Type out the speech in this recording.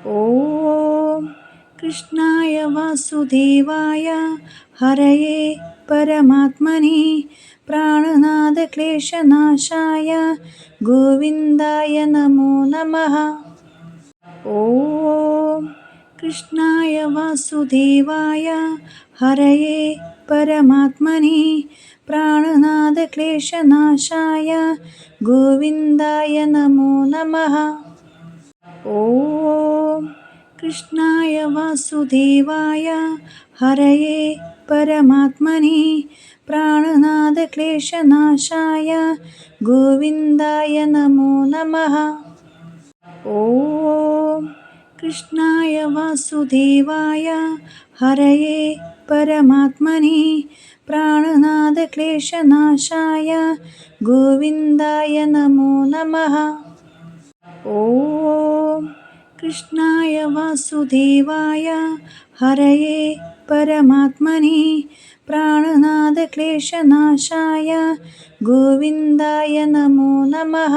ॐ कृष्णाय वासुदेवाय हरये परमात्मने प्राणनादक्लेशनाशाय गोविन्दाय नमो नमः। ॐ कृष्णाय वासुदेवाय हरये परमात्मने प्राणनादक्लेशनाशाय गोविन्दाय नमो नमः। ॐ कृष्णाय वासुदेवाय हरये परमात्मने प्राणनादक्लेशनाशाय गोविन्दाय नमो नमः। ॐ कृष्णाय वासुदेवाय हरये परमात्मने प्राणनादक्लेशनाशाय गोविन्दाय नमो नमः। ॐ कृष्णाय वासुदेवाय हरये परमात्मने प्राणनादक्लेशनाशाय गोविन्दाय नमो नमः।